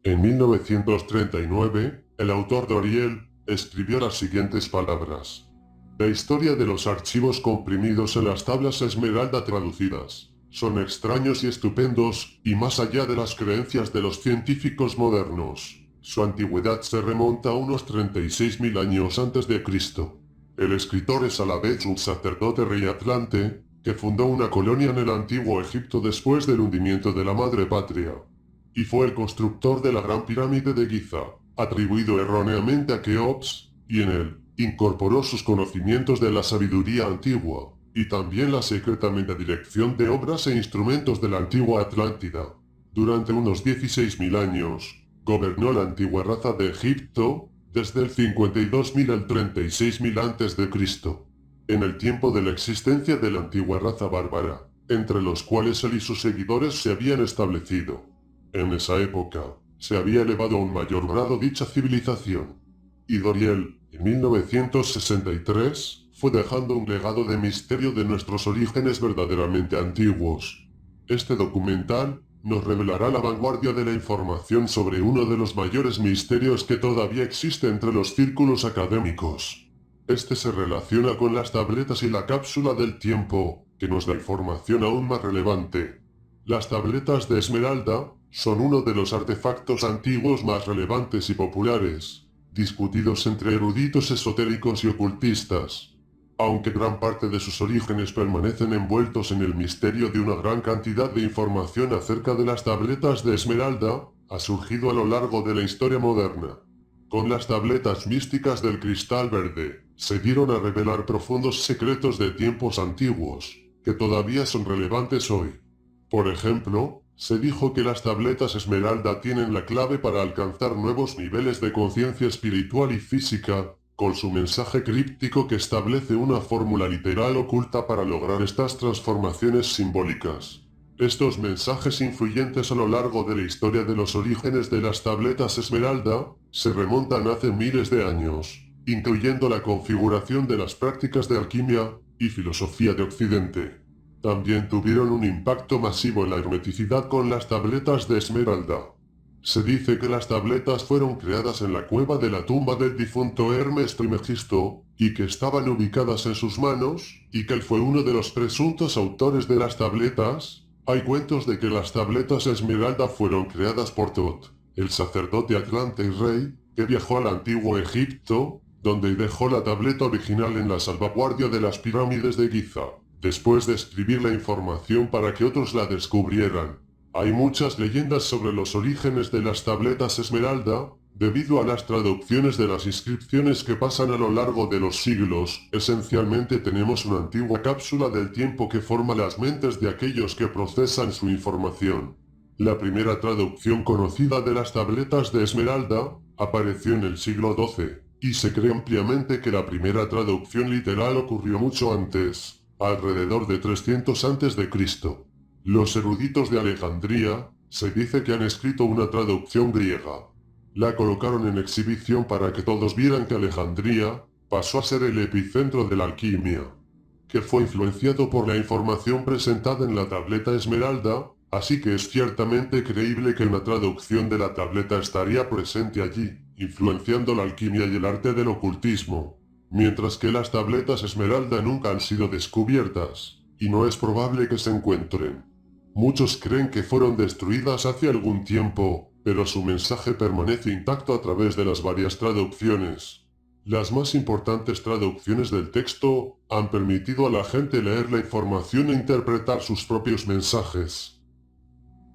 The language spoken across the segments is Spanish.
En 1939, el autor Doriel escribió las siguientes palabras. La historia de los archivos comprimidos en las tablas Esmeralda traducidas son extraños y estupendos, y más allá de las creencias de los científicos modernos. Su antigüedad se remonta a unos 36.000 años antes de Cristo. El escritor es a la vez un sacerdote rey atlante, que fundó una colonia en el antiguo Egipto después del hundimiento de la madre patria. Y fue el constructor de la Gran Pirámide de Giza, atribuido erróneamente a Keops, y en él incorporó sus conocimientos de la sabiduría antigua, y también la secretamente dirección de obras e instrumentos de la antigua Atlántida. Durante unos 16.000 años, gobernó la antigua raza de Egipto, desde el 52.000 al 36.000 a.C., en el tiempo de la existencia de la antigua raza bárbara, entre los cuales él y sus seguidores se habían establecido. En esa época, se había elevado a un mayor grado dicha civilización. Y Doriel, en 1963, fue dejando un legado de misterio de nuestros orígenes verdaderamente antiguos. Este documental nos revelará la vanguardia de la información sobre uno de los mayores misterios que todavía existe entre los círculos académicos. Este se relaciona con las tabletas y la cápsula del tiempo, que nos da información aún más relevante. Las tabletas de Esmeralda son uno de los artefactos antiguos más relevantes y populares, discutidos entre eruditos esotéricos y ocultistas. Aunque gran parte de sus orígenes permanecen envueltos en el misterio de una gran cantidad de información acerca de las tabletas de Esmeralda, ha surgido a lo largo de la historia moderna. Con las tabletas místicas del cristal verde, se dieron a revelar profundos secretos de tiempos antiguos, que todavía son relevantes hoy. Por ejemplo, se dijo que las tabletas Esmeralda tienen la clave para alcanzar nuevos niveles de conciencia espiritual y física, con su mensaje críptico que establece una fórmula literal oculta para lograr estas transformaciones simbólicas. Estos mensajes influyentes a lo largo de la historia de los orígenes de las tabletas Esmeralda se remontan hace miles de años, incluyendo la configuración de las prácticas de alquimia y filosofía de Occidente. También tuvieron un impacto masivo en la hermeticidad con las tabletas de Esmeralda. Se dice que las tabletas fueron creadas en la cueva de la tumba del difunto Hermes Trismegisto, y que estaban ubicadas en sus manos, y que él fue uno de los presuntos autores de las tabletas. Hay cuentos de que las tabletas Esmeralda fueron creadas por Tot, el sacerdote atlante y rey, que viajó al antiguo Egipto, donde dejó la tableta original en la salvaguardia de las pirámides de Giza, después de escribir la información para que otros la descubrieran. Hay muchas leyendas sobre los orígenes de las tabletas Esmeralda, debido a las traducciones de las inscripciones que pasan a lo largo de los siglos. Esencialmente tenemos una antigua cápsula del tiempo que forma las mentes de aquellos que procesan su información. La primera traducción conocida de las tabletas de Esmeralda apareció en el siglo XII, y se cree ampliamente que la primera traducción literal ocurrió mucho antes, alrededor de 300 a.C. Los eruditos de Alejandría se dice que han escrito una traducción griega. La colocaron en exhibición para que todos vieran que Alejandría pasó a ser el epicentro de la alquimia, que fue influenciado por la información presentada en la tableta Esmeralda, así que es ciertamente creíble que una traducción de la tableta estaría presente allí, influenciando la alquimia y el arte del ocultismo, mientras que las tabletas Esmeralda nunca han sido descubiertas, y no es probable que se encuentren. Muchos creen que fueron destruidas hace algún tiempo, pero su mensaje permanece intacto a través de las varias traducciones. Las más importantes traducciones del texto han permitido a la gente leer la información e interpretar sus propios mensajes.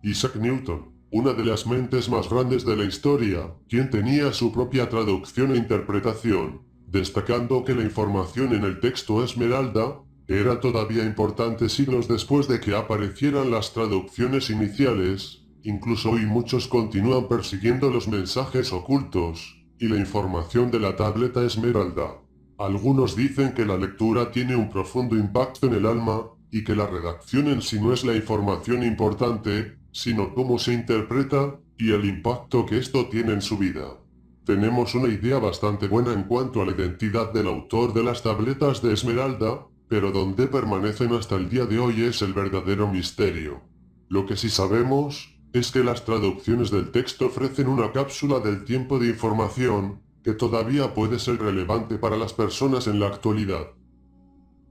Isaac Newton, una de las mentes más grandes de la historia, quien tenía su propia traducción e interpretación, destacando que la información en el texto Esmeralda era todavía importante siglos después de que aparecieran las traducciones iniciales. Incluso hoy muchos continúan persiguiendo los mensajes ocultos y la información de la tableta Esmeralda. Algunos dicen que la lectura tiene un profundo impacto en el alma y que la redacción en sí no es la información importante, sino cómo se interpreta y el impacto que esto tiene en su vida. Tenemos una idea bastante buena en cuanto a la identidad del autor de las tabletas de Esmeralda, pero donde permanecen hasta el día de hoy es el verdadero misterio. Lo que sí sabemos es que las traducciones del texto ofrecen una cápsula del tiempo de información que todavía puede ser relevante para las personas en la actualidad.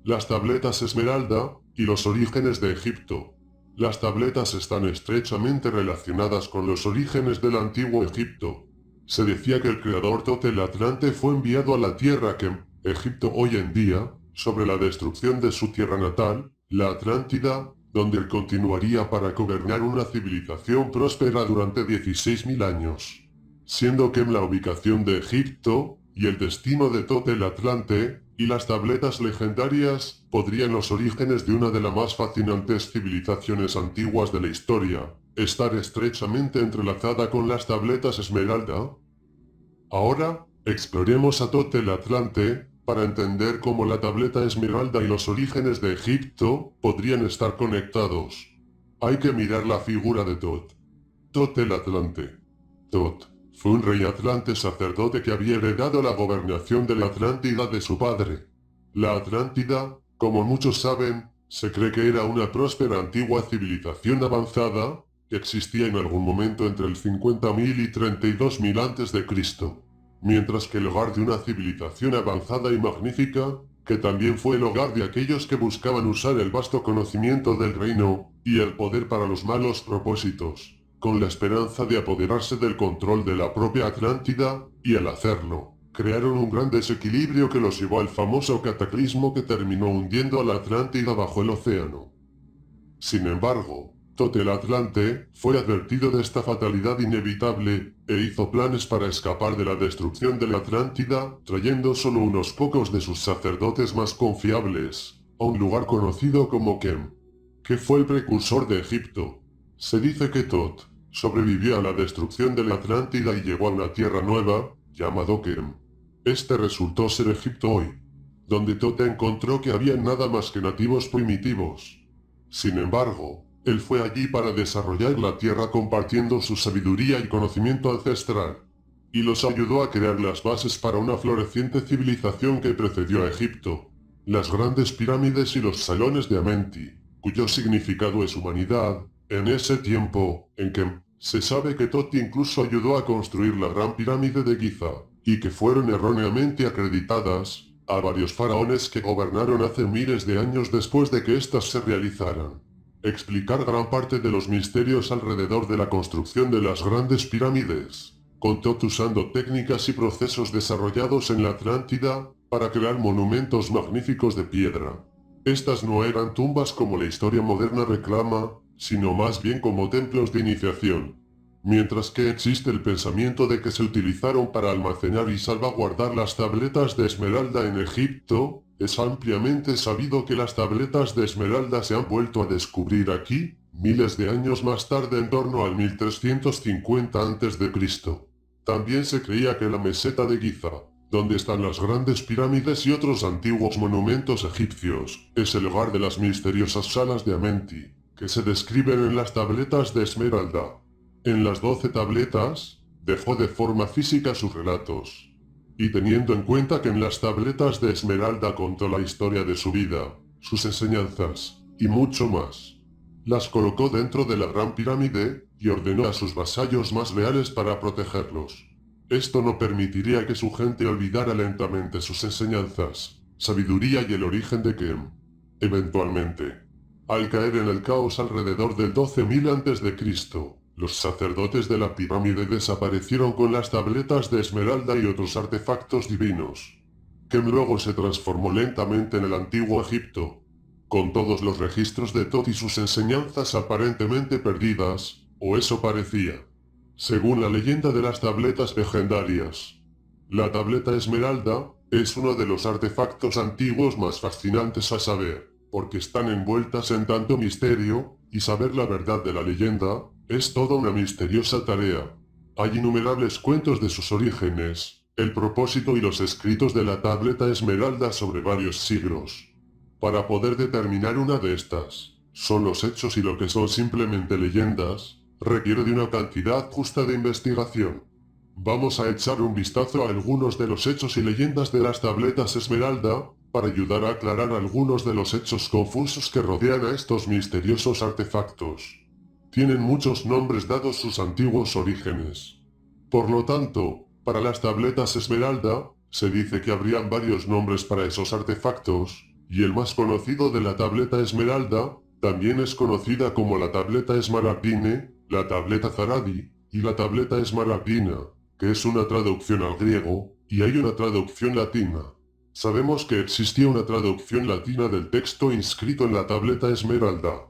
Las tabletas Esmeralda y los orígenes de Egipto. Las tabletas están estrechamente relacionadas con los orígenes del antiguo Egipto. Se decía que el creador Tot el Atlante fue enviado a la tierra que, Egipto hoy en día, sobre la destrucción de su tierra natal, la Atlántida, donde él continuaría para gobernar una civilización próspera durante 16.000 años. Siendo que la ubicación de Egipto y el destino de Tot el Atlante y las tabletas legendarias podrían los orígenes de una de las más fascinantes civilizaciones antiguas de la historia, estar estrechamente entrelazada con las tabletas Esmeralda. Ahora, exploremos a Tot el Atlante para entender cómo la tableta Esmeralda y los orígenes de Egipto podrían estar conectados. Hay que mirar la figura de Tot. Tot el Atlante. Tot fue un rey atlante sacerdote que había heredado la gobernación de la Atlántida de su padre. La Atlántida, como muchos saben, se cree que era una próspera antigua civilización avanzada que existía en algún momento entre el 50.000 y 32.000 a.C., mientras que el hogar de una civilización avanzada y magnífica, que también fue el hogar de aquellos que buscaban usar el vasto conocimiento del reino y el poder para los malos propósitos, con la esperanza de apoderarse del control de la propia Atlántida, y al hacerlo, crearon un gran desequilibrio que los llevó al famoso cataclismo que terminó hundiendo a la Atlántida bajo el océano. Sin embargo, Tot el Atlante fue advertido de esta fatalidad inevitable e hizo planes para escapar de la destrucción de la Atlántida, trayendo solo unos pocos de sus sacerdotes más confiables a un lugar conocido como Kem, que fue el precursor de Egipto. Se dice que Tot sobrevivió a la destrucción de la Atlántida y llegó a una tierra nueva, llamado Kem. Este resultó ser Egipto hoy, donde Tot encontró que había nada más que nativos primitivos. Sin embargo, él fue allí para desarrollar la tierra compartiendo su sabiduría y conocimiento ancestral, y los ayudó a crear las bases para una floreciente civilización que precedió a Egipto, las grandes pirámides y los salones de Amenti, cuyo significado es humanidad. En ese tiempo, en que se sabe que Tot incluso ayudó a construir la gran pirámide de Giza, y que fueron erróneamente acreditadas a varios faraones que gobernaron hace miles de años después de que éstas se realizaran. Explicar gran parte de los misterios alrededor de la construcción de las grandes pirámides, con Tot usando técnicas y procesos desarrollados en la Atlántida para crear monumentos magníficos de piedra. Estas no eran tumbas como la historia moderna reclama, sino más bien como templos de iniciación. Mientras que existe el pensamiento de que se utilizaron para almacenar y salvaguardar las tabletas de Esmeralda en Egipto, es ampliamente sabido que las tabletas de Esmeralda se han vuelto a descubrir aquí, miles de años más tarde en torno al 1350 a.C. También se creía que la meseta de Giza, donde están las grandes pirámides y otros antiguos monumentos egipcios, es el hogar de las misteriosas salas de Amenti, que se describen en las tabletas de Esmeralda. En las 12 tabletas, dejó de forma física sus relatos. Y teniendo en cuenta que en las tabletas de Esmeralda contó la historia de su vida, sus enseñanzas, y mucho más, las colocó dentro de la gran pirámide y ordenó a sus vasallos más leales para protegerlos. Esto no permitiría que su gente olvidara lentamente sus enseñanzas, sabiduría y el origen de Kem. Eventualmente, al caer en el caos alrededor del 12.000 a.C., los sacerdotes de la pirámide desaparecieron con las tabletas de Esmeralda y otros artefactos divinos. Kem luego se transformó lentamente en el antiguo Egipto, con todos los registros de Tot y sus enseñanzas aparentemente perdidas, o eso parecía. Según la leyenda de las tabletas legendarias, la tableta Esmeralda Es uno de los artefactos antiguos más fascinantes a saber, porque están envueltas en tanto misterio, y saber la verdad de la leyenda es toda una misteriosa tarea. Hay innumerables cuentos de sus orígenes, el propósito y los escritos de la tableta esmeralda sobre varios siglos. Para poder determinar una de estas, son los hechos y lo que son simplemente leyendas, requiere de una cantidad justa de investigación. Vamos a echar un vistazo a algunos de los hechos y leyendas de las tabletas esmeralda, para ayudar a aclarar algunos de los hechos confusos que rodean a estos misteriosos artefactos. Tienen muchos nombres dados sus antiguos orígenes. Por lo tanto, para las tabletas esmeralda, se dice que habrían varios nombres para esos artefactos, y el más conocido de la tableta esmeralda, también es conocida como la tableta esmaragdine, la tableta zaradi, y la tableta esmaragdina, que es una traducción al griego, y hay una traducción latina. Sabemos que existía una traducción latina del texto inscrito en la tableta esmeralda.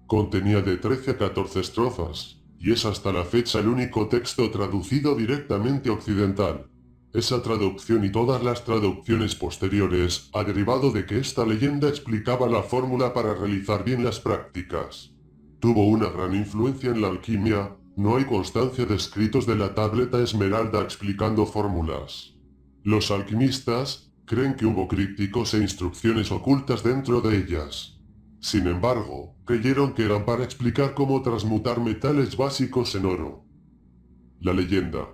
Contenía de 13 a 14 estrofas, y es hasta la fecha el único texto traducido directamente occidental. Esa traducción y todas las traducciones posteriores ha derivado de que esta leyenda explicaba la fórmula para realizar bien las prácticas. Tuvo una gran influencia en la alquimia. No hay constancia de escritos de la tableta esmeralda explicando fórmulas. Los alquimistas creen que hubo crípticos e instrucciones ocultas dentro de ellas. Sin embargo, creyeron que eran para explicar cómo transmutar metales básicos en oro. La leyenda.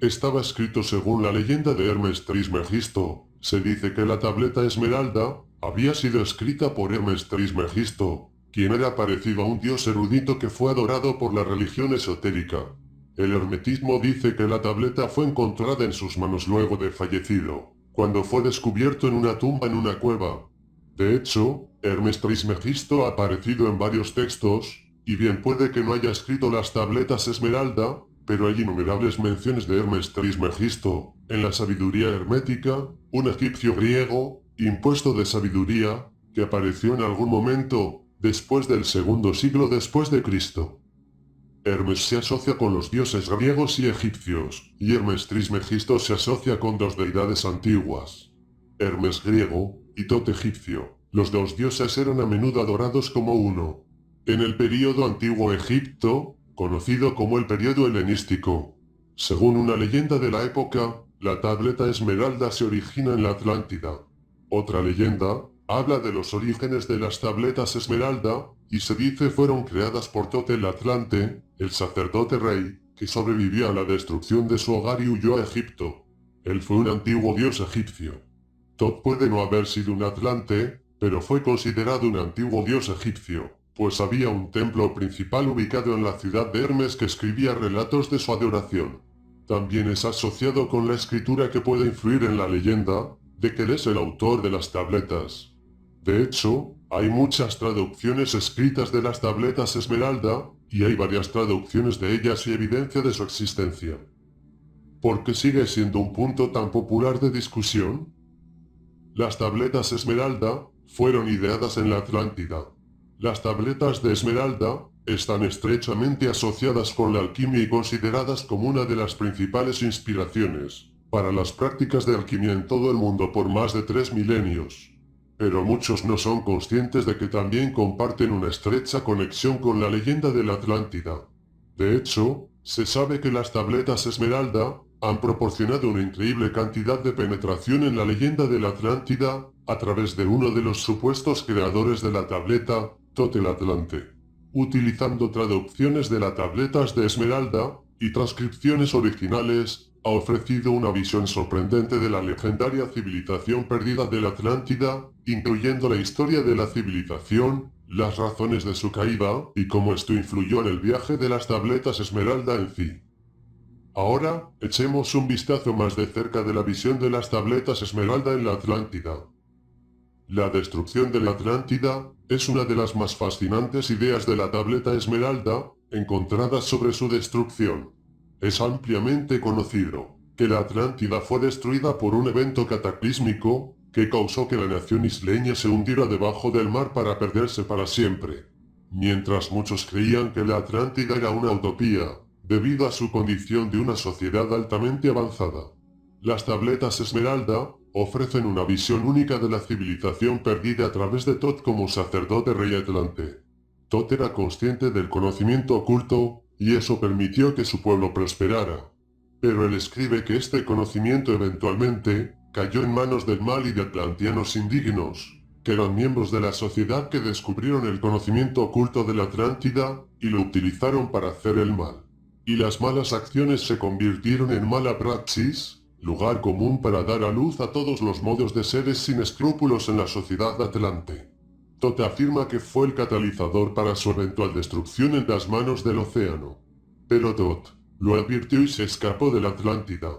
Estaba escrito según la leyenda de Hermes Trismegisto. Se dice que la tableta esmeralda había sido escrita por Hermes Trismegisto, quien era parecido a un dios erudito que fue adorado por la religión esotérica. El hermetismo dice que la tableta fue encontrada en sus manos luego de fallecido, cuando fue descubierto en una tumba en una cueva. De hecho, Hermes Trismegisto ha aparecido en varios textos, y bien puede que no haya escrito las tabletas esmeralda, pero hay innumerables menciones de Hermes Trismegisto en la sabiduría hermética, un egipcio griego, impuesto de sabiduría, que apareció en algún momento después del segundo siglo después de Cristo. Hermes se asocia con los dioses griegos y egipcios, y Hermes Trismegisto se asocia con dos deidades antiguas. Hermes griego y Tot egipcio. Los dos dioses eran a menudo adorados como uno. En el período antiguo Egipto, conocido como el período helenístico. Según una leyenda de la época, la tableta esmeralda se origina en la Atlántida. Otra leyenda habla de los orígenes de las tabletas esmeralda, y se dice fueron creadas por Tot el Atlante, el sacerdote rey, que sobrevivió a la destrucción de su hogar y huyó a Egipto. Él fue un antiguo dios egipcio. Tot puede no haber sido un atlante, pero fue considerado un antiguo dios egipcio, pues había un templo principal ubicado en la ciudad de Hermes que escribía relatos de su adoración. También es asociado con la escritura que puede influir en la leyenda de que él es el autor de las tabletas. De hecho, hay muchas traducciones escritas de las tabletas esmeralda, y hay varias traducciones de ellas y evidencia de su existencia. ¿Por qué sigue siendo un punto tan popular de discusión? Las tabletas esmeralda fueron ideadas en la Atlántida. Las tabletas de esmeralda están estrechamente asociadas con la alquimia y consideradas como una de las principales inspiraciones para las prácticas de alquimia en todo el mundo por más de 3 milenios. Pero muchos no son conscientes de que también comparten una estrecha conexión con la leyenda de la Atlántida. De hecho, se sabe que las tabletas esmeralda han proporcionado una increíble cantidad de penetración en la leyenda de la Atlántida a través de uno de los supuestos creadores de la tableta, Tot el Atlante. Utilizando traducciones de las tabletas de esmeralda y transcripciones originales, ha ofrecido una visión sorprendente de la legendaria civilización perdida de la Atlántida, incluyendo la historia de la civilización, las razones de su caída y cómo esto influyó en el viaje de las tabletas esmeralda en sí. Ahora, echemos un vistazo más de cerca de la visión de las tabletas esmeralda en la Atlántida. La destrucción de la Atlántida es una de las más fascinantes ideas de la tableta esmeralda encontradas sobre su destrucción. Es ampliamente conocido que la Atlántida fue destruida por un evento cataclísmico que causó que la nación isleña se hundiera debajo del mar para perderse para siempre. Mientras muchos creían que la Atlántida era una utopía, debido a su condición de una sociedad altamente avanzada. Las tabletas esmeralda ofrecen una visión única de la civilización perdida a través de Thoth como sacerdote rey Atlante. Thoth era consciente del conocimiento oculto, y eso permitió que su pueblo prosperara. Pero él escribe que este conocimiento eventualmente cayó en manos del mal y de atlantianos indignos, que eran miembros de la sociedad que descubrieron el conocimiento oculto de la Atlántida y lo utilizaron para hacer el mal. Y las malas acciones se convirtieron en mala praxis, lugar común para dar a luz a todos los modos de seres sin escrúpulos en la sociedad atlante. Thoth afirma que fue el catalizador para su eventual destrucción en las manos del océano. Pero Thoth lo advirtió y se escapó de la Atlántida.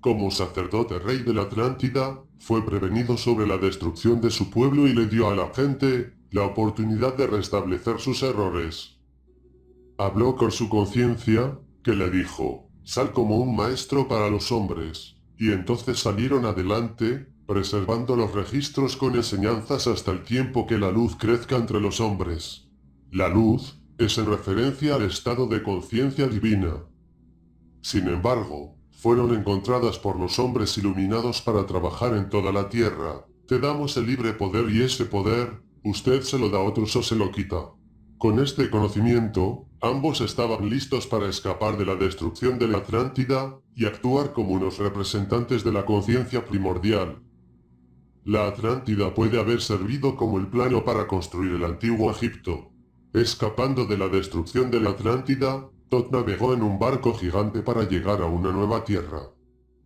Como sacerdote rey de la Atlántida, fue prevenido sobre la destrucción de su pueblo y le dio a la gente la oportunidad de restablecer sus errores. Habló con su conciencia, que le dijo, sal como un maestro para los hombres, y entonces salieron adelante, preservando los registros con enseñanzas hasta el tiempo que la luz crezca entre los hombres. La luz es en referencia al estado de conciencia divina. Sin embargo, fueron encontradas por los hombres iluminados para trabajar en toda la tierra. Te damos el libre poder y ese poder, usted se lo da a otros o se lo quita. Con este conocimiento, ambos estaban listos para escapar de la destrucción de la Atlántida y actuar como unos representantes de la conciencia primordial. La Atlántida puede haber servido como el plano para construir el antiguo Egipto. Escapando de la destrucción de la Atlántida, Thoth navegó en un barco gigante para llegar a una nueva tierra.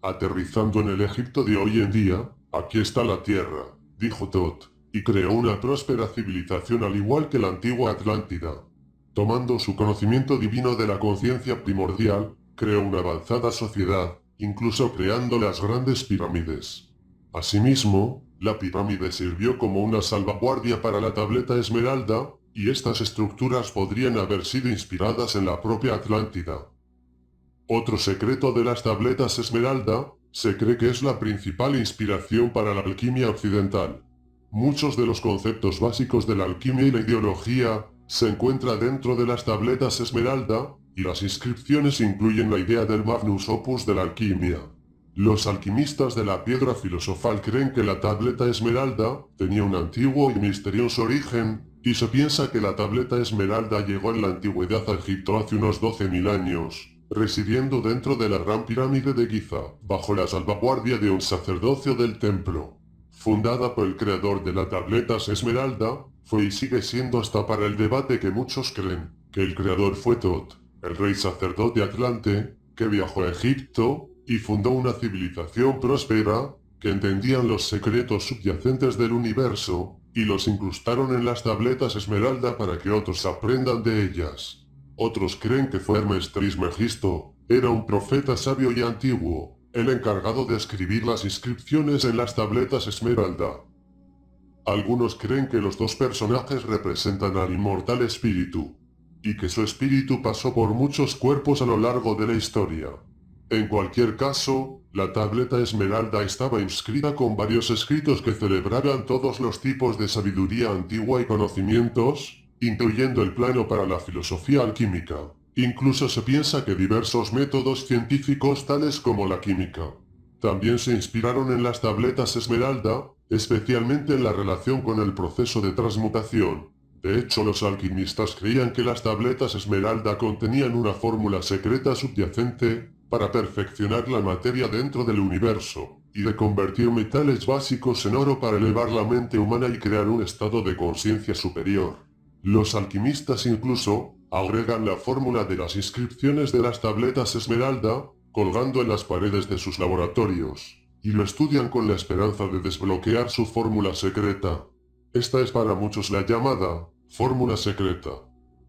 Aterrizando en el Egipto de hoy en día, aquí está la tierra, dijo Thoth, y creó una próspera civilización al igual que la antigua Atlántida. Tomando su conocimiento divino de la conciencia primordial, creó una avanzada sociedad, incluso creando las grandes pirámides. Asimismo, la pirámide sirvió como una salvaguardia para la tableta esmeralda, y estas estructuras podrían haber sido inspiradas en la propia Atlántida. Otro secreto de las tabletas esmeralda, se cree que es la principal inspiración para la alquimia occidental. Muchos de los conceptos básicos de la alquimia y la ideología se encuentran dentro de las tabletas esmeralda, y las inscripciones incluyen la idea del magnus opus de la alquimia. Los alquimistas de la piedra filosofal creen que la tableta esmeralda tenía un antiguo y misterioso origen, y se piensa que la tableta esmeralda llegó en la antigüedad a Egipto hace unos 12.000 años, residiendo dentro de la Gran Pirámide de Giza, bajo la salvaguardia de un sacerdocio del templo. Fundada por el creador de la tableta esmeralda, fue y sigue siendo hasta para el debate que muchos creen que el creador fue Thoth, el rey sacerdote atlante, que viajó a Egipto y fundó una civilización próspera, que entendían los secretos subyacentes del universo, y los incrustaron en las tabletas esmeralda para que otros aprendan de ellas. Otros creen que fue Hermes Trismegisto, era un profeta sabio y antiguo, el encargado de escribir las inscripciones en las tabletas esmeralda. Algunos creen que los dos personajes representan al inmortal espíritu, y que su espíritu pasó por muchos cuerpos a lo largo de la historia. En cualquier caso, la tableta esmeralda estaba inscrita con varios escritos que celebraban todos los tipos de sabiduría antigua y conocimientos, incluyendo el plano para la filosofía alquímica. Incluso se piensa que diversos métodos científicos tales como la química también se inspiraron en las tabletas esmeralda, especialmente en la relación con el proceso de transmutación. De hecho, los alquimistas creían que las tabletas esmeralda contenían una fórmula secreta subyacente para perfeccionar la materia dentro del universo, y de convertir metales básicos en oro para elevar la mente humana y crear un estado de conciencia superior. Los alquimistas incluso agregan la fórmula de las inscripciones de las tabletas esmeralda, colgando en las paredes de sus laboratorios, y lo estudian con la esperanza de desbloquear su fórmula secreta. Esta es para muchos la llamada fórmula secreta.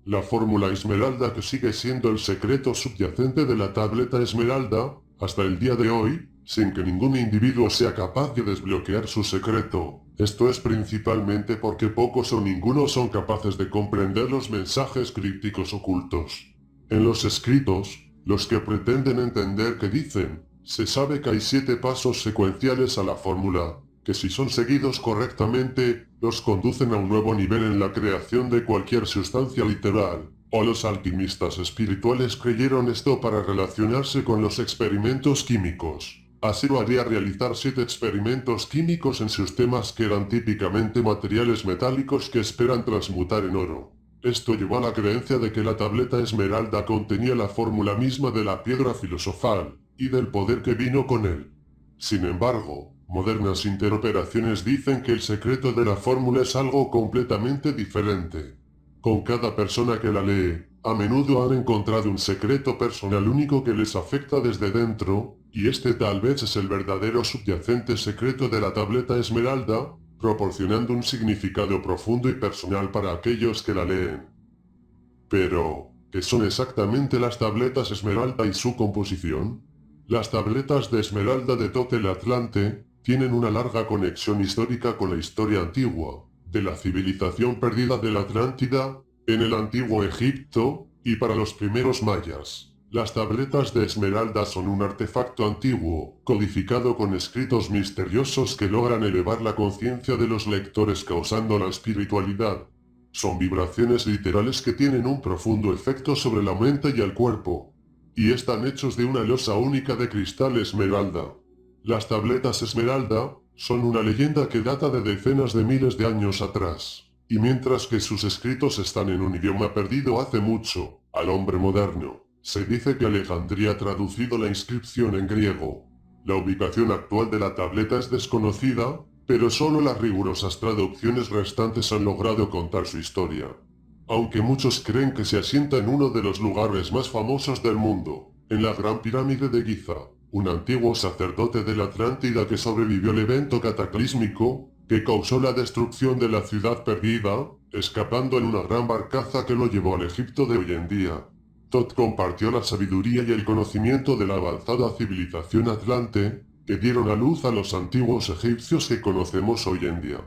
La fórmula esmeralda, que sigue siendo el secreto subyacente de la tableta esmeralda hasta el día de hoy, sin que ningún individuo sea capaz de desbloquear su secreto. Esto es principalmente porque pocos o ninguno son capaces de comprender los mensajes crípticos ocultos. En los escritos, los que pretenden entender que dicen, se sabe que hay 7 pasos secuenciales a la fórmula, que si son seguidos correctamente, los conducen a un nuevo nivel en la creación de cualquier sustancia literal. O los alquimistas espirituales creyeron esto para relacionarse con los experimentos químicos. Así lo haría realizar 7 experimentos químicos en sistemas que eran típicamente materiales metálicos que esperan transmutar en oro. Esto llevó a la creencia de que la tableta esmeralda contenía la fórmula misma de la piedra filosofal, y del poder que vino con él. Sin embargo, modernas interpretaciones dicen que el secreto de la fórmula es algo completamente diferente. Con cada persona que la lee, a menudo han encontrado un secreto personal único que les afecta desde dentro, y este tal vez es el verdadero subyacente secreto de la tableta esmeralda, proporcionando un significado profundo y personal para aquellos que la leen. Pero, ¿qué son exactamente las tabletas esmeralda y su composición? Las tabletas de esmeralda de Thoth el Atlante tienen una larga conexión histórica con la historia antigua, de la civilización perdida de la Atlántida, en el antiguo Egipto, y para los primeros mayas. Las tabletas de esmeralda son un artefacto antiguo, codificado con escritos misteriosos que logran elevar la conciencia de los lectores causando la espiritualidad. Son vibraciones literales que tienen un profundo efecto sobre la mente y el cuerpo, y están hechos de una losa única de cristal esmeralda. Las tabletas esmeralda son una leyenda que data de decenas de miles de años atrás, y mientras que sus escritos están en un idioma perdido hace mucho, al hombre moderno, se dice que Alejandría ha traducido la inscripción en griego. La ubicación actual de la tableta es desconocida, pero solo las rigurosas traducciones restantes han logrado contar su historia. Aunque muchos creen que se asienta en uno de los lugares más famosos del mundo, en la Gran Pirámide de Giza, un antiguo sacerdote de la Atlántida que sobrevivió al evento cataclísmico que causó la destrucción de la ciudad perdida, escapando en una gran barcaza que lo llevó al Egipto de hoy en día. Thoth compartió la sabiduría y el conocimiento de la avanzada civilización atlante, que dieron a luz a los antiguos egipcios que conocemos hoy en día.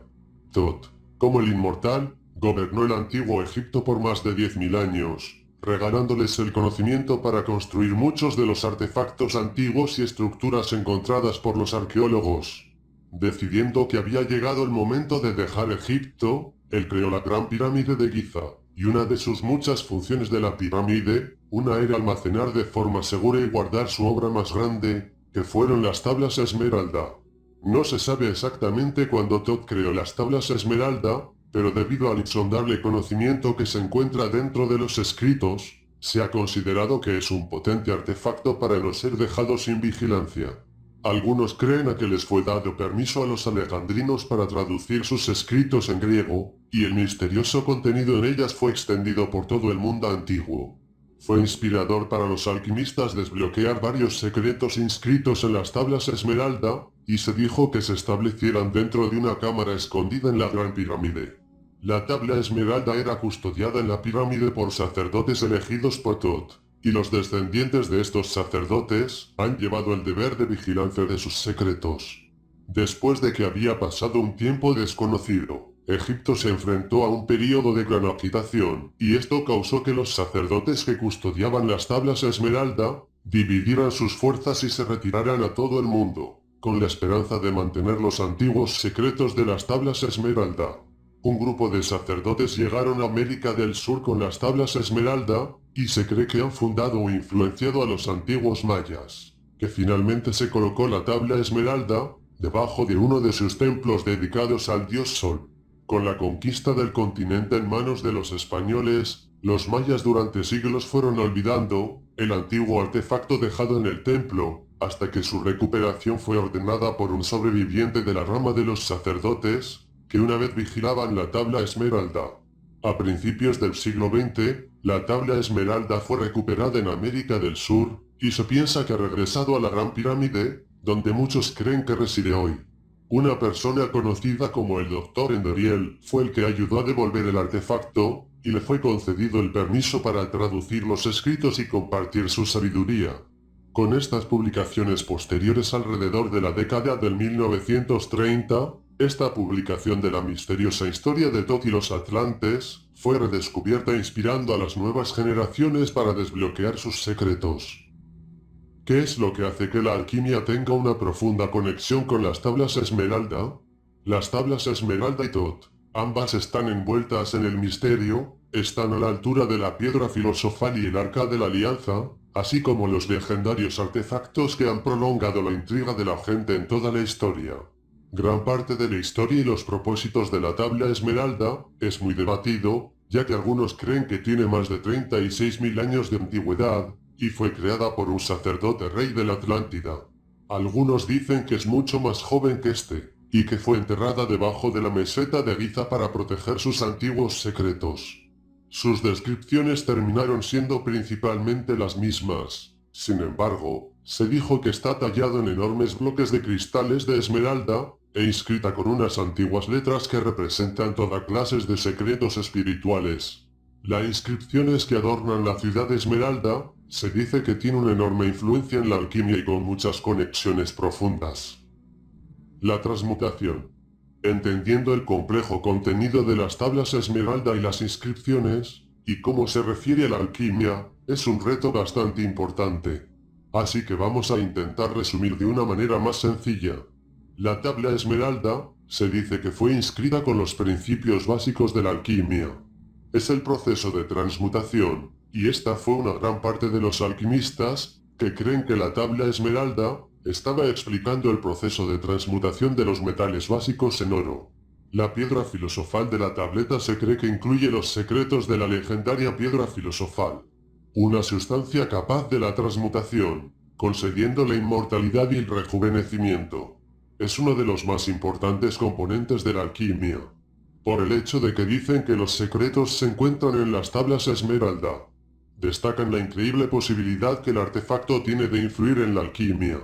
Thoth, como el inmortal, gobernó el antiguo Egipto por más de 10.000 años, regalándoles el conocimiento para construir muchos de los artefactos antiguos y estructuras encontradas por los arqueólogos. Decidiendo que había llegado el momento de dejar Egipto, él creó la Gran Pirámide de Giza, y una de sus muchas funciones de la pirámide, una era almacenar de forma segura y guardar su obra más grande, que fueron las tablas esmeralda. No se sabe exactamente cuándo Thoth creó las tablas esmeralda, pero debido al insondable conocimiento que se encuentra dentro de los escritos, se ha considerado que es un potente artefacto para no ser dejado sin vigilancia. Algunos creen a que les fue dado permiso a los alejandrinos para traducir sus escritos en griego, y el misterioso contenido en ellas fue extendido por todo el mundo antiguo. Fue inspirador para los alquimistas desbloquear varios secretos inscritos en las tablas esmeralda, y se dijo que se establecieran dentro de una cámara escondida en la Gran Pirámide. La tabla esmeralda era custodiada en la pirámide por sacerdotes elegidos por Thoth, y los descendientes de estos sacerdotes han llevado el deber de vigilancia de sus secretos. Después de que había pasado un tiempo desconocido, Egipto se enfrentó a un período de gran agitación, y esto causó que los sacerdotes que custodiaban las tablas esmeralda dividieran sus fuerzas y se retiraran a todo el mundo, con la esperanza de mantener los antiguos secretos de las tablas esmeralda. Un grupo de sacerdotes llegaron a América del Sur con las tablas esmeralda, y se cree que han fundado o influenciado a los antiguos mayas, que finalmente se colocó la tabla esmeralda debajo de uno de sus templos dedicados al dios Sol. Con la conquista del continente en manos de los españoles, los mayas durante siglos fueron olvidando el antiguo artefacto dejado en el templo, hasta que su recuperación fue ordenada por un sobreviviente de la rama de los sacerdotes, que una vez vigilaban la tabla esmeralda. A principios del siglo XX, la tabla esmeralda fue recuperada en América del Sur, y se piensa que ha regresado a la Gran Pirámide, donde muchos creen que reside hoy. Una persona conocida como el Dr. Endoriel fue el que ayudó a devolver el artefacto, y le fue concedido el permiso para traducir los escritos y compartir su sabiduría. Con estas publicaciones posteriores alrededor de la década del 1930, esta publicación de la misteriosa historia de Thoth y los atlantes fue redescubierta inspirando a las nuevas generaciones para desbloquear sus secretos. ¿Qué es lo que hace que la alquimia tenga una profunda conexión con las tablas esmeralda? Las tablas esmeralda y Thoth, ambas están envueltas en el misterio, están a la altura de la piedra filosofal y el arca de la alianza, así como los legendarios artefactos que han prolongado la intriga de la gente en toda la historia. Gran parte de la historia y los propósitos de la tabla esmeralda es muy debatido, ya que algunos creen que tiene más de 36.000 años de antigüedad, y fue creada por un sacerdote rey de la Atlántida. Algunos dicen que es mucho más joven que este, y que fue enterrada debajo de la meseta de Giza para proteger sus antiguos secretos. Sus descripciones terminaron siendo principalmente las mismas. Sin embargo, se dijo que está tallado en enormes bloques de cristales de esmeralda, e inscrita con unas antiguas letras que representan toda clases de secretos espirituales. Las inscripciones que adornan la ciudad de Esmeralda, se dice que tiene una enorme influencia en la alquimia y con muchas conexiones profundas. La transmutación. Entendiendo el complejo contenido de las tablas esmeralda y las inscripciones, y cómo se refiere a la alquimia, es un reto bastante importante. Así que vamos a intentar resumir de una manera más sencilla. La tabla esmeralda, se dice que fue inscrita con los principios básicos de la alquimia. Es el proceso de transmutación, y esta fue una gran parte de los alquimistas, que creen que la tabla esmeralda estaba explicando el proceso de transmutación de los metales básicos en oro. La piedra filosofal de la tableta se cree que incluye los secretos de la legendaria piedra filosofal, una sustancia capaz de la transmutación, concediendo la inmortalidad y el rejuvenecimiento. Es uno de los más importantes componentes de la alquimia, por el hecho de que dicen que los secretos se encuentran en las tablas esmeralda. Destacan la increíble posibilidad que el artefacto tiene de influir en la alquimia.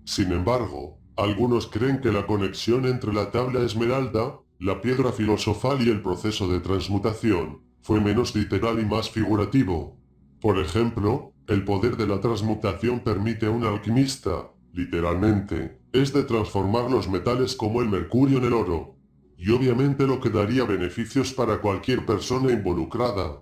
Sin embargo, algunos creen que la conexión entre la tabla esmeralda, la piedra filosofal y el proceso de transmutación fue menos literal y más figurativo. Por ejemplo, el poder de la transmutación permite a un alquimista, literalmente, es de transformar los metales como el mercurio en el oro. Y obviamente lo que daría beneficios para cualquier persona involucrada,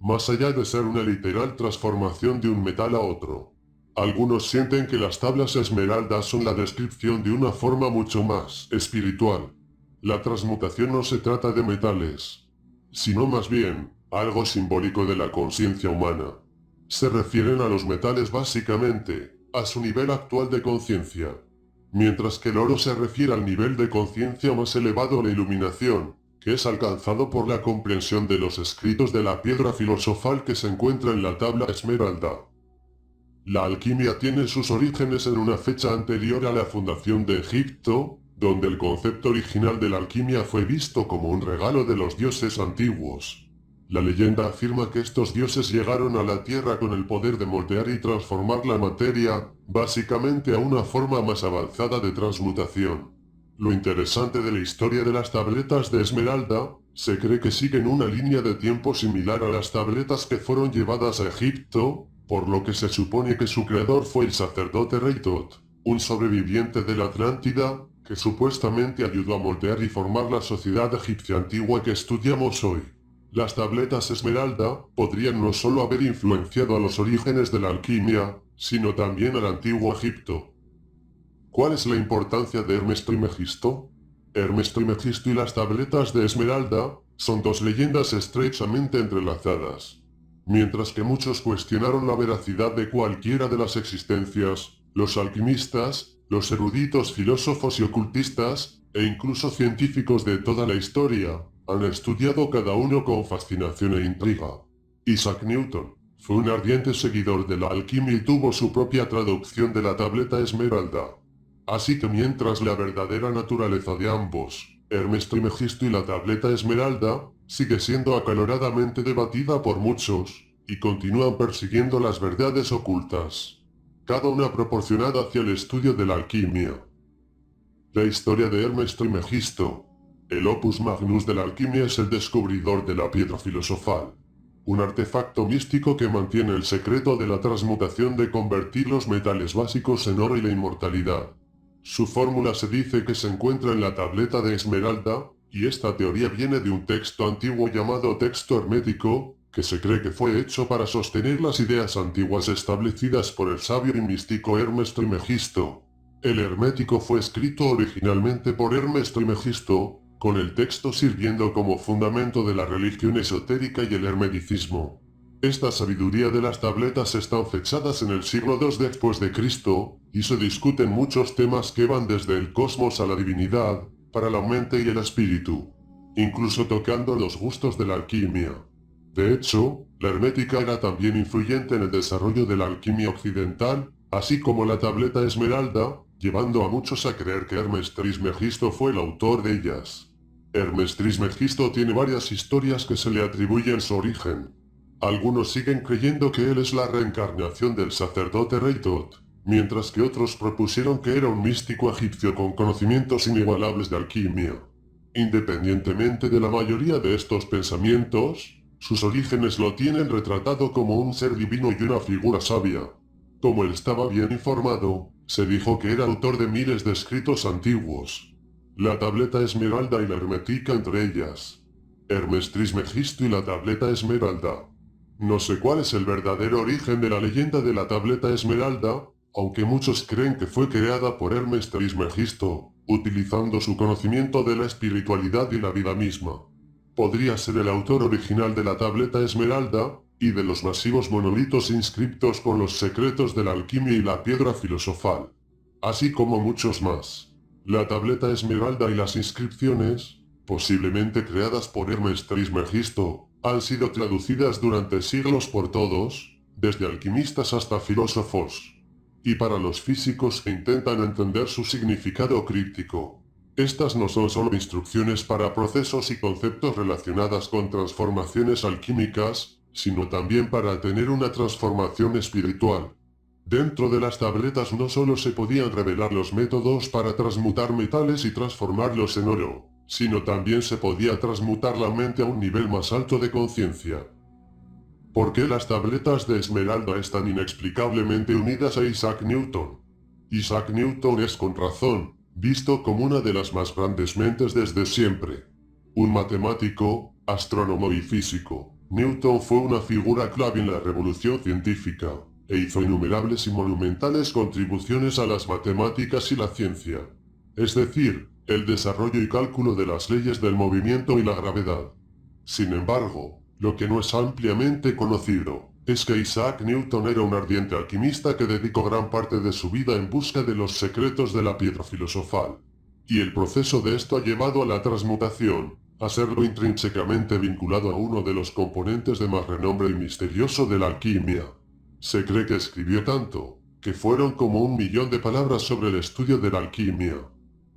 más allá de ser una literal transformación de un metal a otro. Algunos sienten que las tablas esmeraldas son la descripción de una forma mucho más espiritual. La transmutación no se trata de metales, sino más bien, algo simbólico de la conciencia humana. Se refieren a los metales básicamente, a su nivel actual de conciencia. Mientras que el oro se refiere al nivel de conciencia más elevado a la iluminación, que es alcanzado por la comprensión de los escritos de la piedra filosofal que se encuentra en la tabla esmeralda. La alquimia tiene sus orígenes en una fecha anterior a la fundación de Egipto, donde el concepto original de la alquimia fue visto como un regalo de los dioses antiguos. La leyenda afirma que estos dioses llegaron a la tierra con el poder de moldear y transformar la materia, básicamente a una forma más avanzada de transmutación. Lo interesante de la historia de las tabletas de Esmeralda, se cree que siguen una línea de tiempo similar a las tabletas que fueron llevadas a Egipto, por lo que se supone que su creador fue el sacerdote Rey Tot, un sobreviviente de la Atlántida, que supuestamente ayudó a moldear y formar la sociedad egipcia antigua que estudiamos hoy. Las tabletas esmeralda podrían no solo haber influenciado a los orígenes de la alquimia, sino también al antiguo Egipto. ¿Cuál es la importancia de Hermes Trismegisto? Hermes Trismegisto y las tabletas de esmeralda son dos leyendas estrechamente entrelazadas. Mientras que muchos cuestionaron la veracidad de cualquiera de las existencias, los alquimistas, los eruditos filósofos y ocultistas, e incluso científicos de toda la historia, han estudiado cada uno con fascinación e intriga. Isaac Newton fue un ardiente seguidor de la alquimia y tuvo su propia traducción de la tableta esmeralda. Así que mientras la verdadera naturaleza de ambos, Hermes Trismegisto y la tableta esmeralda, sigue siendo acaloradamente debatida por muchos, y continúan persiguiendo las verdades ocultas, cada una proporcionada hacia el estudio de la alquimia. La historia de Hermes Trismegisto. El opus magnus de la alquimia es el descubridor de la piedra filosofal, un artefacto místico que mantiene el secreto de la transmutación de convertir los metales básicos en oro y la inmortalidad. Su fórmula se dice que se encuentra en la tableta de esmeralda, y esta teoría viene de un texto antiguo llamado texto hermético, que se cree que fue hecho para sostener las ideas antiguas establecidas por el sabio y místico Hermes Trismegisto. El hermético fue escrito originalmente por Hermes Trismegisto, con el texto sirviendo como fundamento de la religión esotérica y el hermeticismo. Esta sabiduría de las tabletas están fechadas en el siglo II después de Cristo, y se discuten muchos temas que van desde el cosmos a la divinidad, para la mente y el espíritu, incluso tocando los gustos de la alquimia. De hecho, la hermética era también influyente en el desarrollo de la alquimia occidental, así como la tableta esmeralda, llevando a muchos a creer que Hermes Trismegisto fue el autor de ellas. Hermes Trismegisto tiene varias historias que se le atribuyen su origen. Algunos siguen creyendo que él es la reencarnación del sacerdote Rey Tot, mientras que otros propusieron que era un místico egipcio con conocimientos inigualables de alquimia. Independientemente de la mayoría de estos pensamientos, sus orígenes lo tienen retratado como un ser divino y una figura sabia. Como él estaba bien informado, se dijo que era autor de miles de escritos antiguos. La tableta esmeralda y la hermética entre ellas. Hermes Trismegisto y la tableta esmeralda. No sé cuál es el verdadero origen de la leyenda de la tableta esmeralda, aunque muchos creen que fue creada por Hermes Trismegisto, utilizando su conocimiento de la espiritualidad y la vida misma. Podría ser el autor original de la tableta esmeralda, y de los masivos monolitos inscriptos con los secretos de la alquimia y la piedra filosofal. Así como muchos más. La tableta esmeralda y las inscripciones, posiblemente creadas por Hermes Trismegisto, han sido traducidas durante siglos por todos, desde alquimistas hasta filósofos. Y para los físicos que intentan entender su significado críptico. Estas no son solo instrucciones para procesos y conceptos relacionadas con transformaciones alquímicas, sino también para tener una transformación espiritual. Dentro de las tabletas no solo se podían revelar los métodos para transmutar metales y transformarlos en oro, sino también se podía transmutar la mente a un nivel más alto de conciencia. ¿Por qué las tabletas de esmeralda están inexplicablemente unidas a Isaac Newton? Isaac Newton es con razón visto como una de las más grandes mentes desde siempre. Un matemático, astrónomo y físico, Newton fue una figura clave en la revolución científica, e hizo innumerables y monumentales contribuciones a las matemáticas y la ciencia. Es decir, el desarrollo y cálculo de las leyes del movimiento y la gravedad. Sin embargo, lo que no es ampliamente conocido, es que Isaac Newton era un ardiente alquimista que dedicó gran parte de su vida en busca de los secretos de la piedra filosofal. Y el proceso de esto ha llevado a la transmutación, a serlo intrínsecamente vinculado a uno de los componentes de más renombre y misterioso de la alquimia. Se cree que escribió tanto, que fueron como 1.000.000 de palabras sobre el estudio de la alquimia.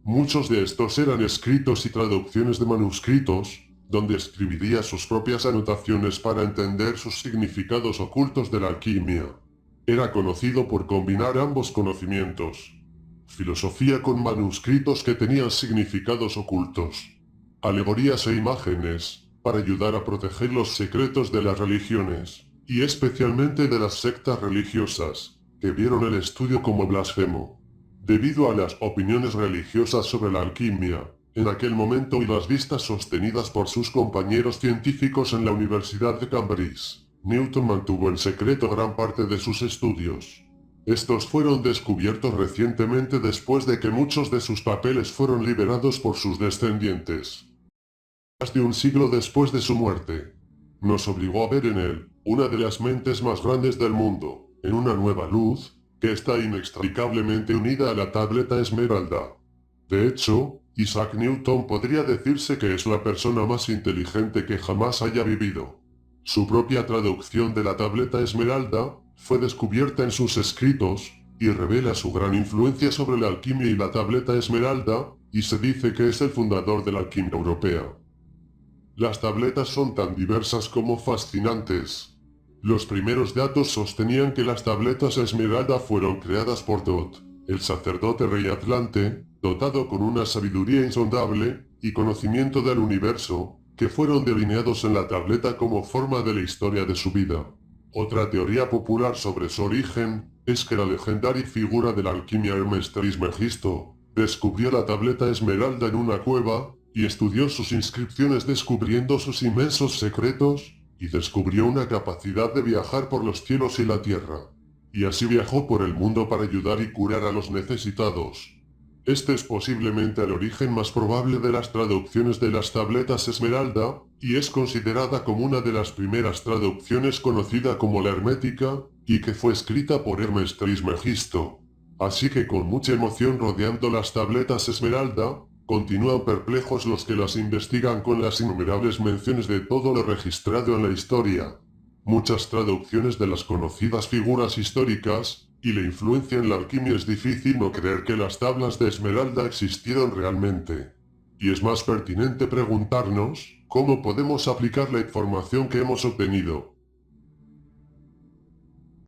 Muchos de estos eran escritos y traducciones de manuscritos, donde escribiría sus propias anotaciones para entender sus significados ocultos de la alquimia. Era conocido por combinar ambos conocimientos. Filosofía con manuscritos que tenían significados ocultos. Alegorías e imágenes, para ayudar a proteger los secretos de las religiones, y especialmente de las sectas religiosas, que vieron el estudio como blasfemo. Debido a las opiniones religiosas sobre la alquimia, en aquel momento y las vistas sostenidas por sus compañeros científicos en la Universidad de Cambridge, Newton mantuvo en secreto gran parte de sus estudios. Estos fueron descubiertos recientemente después de que muchos de sus papeles fueron liberados por sus descendientes. Más de un siglo después de su muerte, nos obligó a ver en él una de las mentes más grandes del mundo, en una nueva luz, que está inextricablemente unida a la tableta esmeralda. De hecho, Isaac Newton podría decirse que es la persona más inteligente que jamás haya vivido. Su propia traducción de la tableta esmeralda fue descubierta en sus escritos, y revela su gran influencia sobre la alquimia y la tableta esmeralda, y se dice que es el fundador de la alquimia europea. Las tabletas son tan diversas como fascinantes. Los primeros datos sostenían que las tabletas esmeralda fueron creadas por Tot, el sacerdote rey Atlante, dotado con una sabiduría insondable y conocimiento del universo, que fueron delineados en la tableta como forma de la historia de su vida. Otra teoría popular sobre su origen es que la legendaria figura de la alquimia Hermes Trismegisto descubrió la tableta esmeralda en una cueva y estudió sus inscripciones descubriendo sus inmensos secretos, y descubrió una capacidad de viajar por los cielos y la tierra. Y así viajó por el mundo para ayudar y curar a los necesitados. Este es posiblemente el origen más probable de las traducciones de las tabletas Esmeralda, y es considerada como una de las primeras traducciones conocida como la Hermética, y que fue escrita por Hermes Trismegisto. Así que con mucha emoción rodeando las tabletas Esmeralda, continúan perplejos los que las investigan con las innumerables menciones de todo lo registrado en la historia. Muchas traducciones de las conocidas figuras históricas, y la influencia en la alquimia es difícil no creer que las tablas de Esmeralda existieron realmente. Y es más pertinente preguntarnos, ¿cómo podemos aplicar la información que hemos obtenido?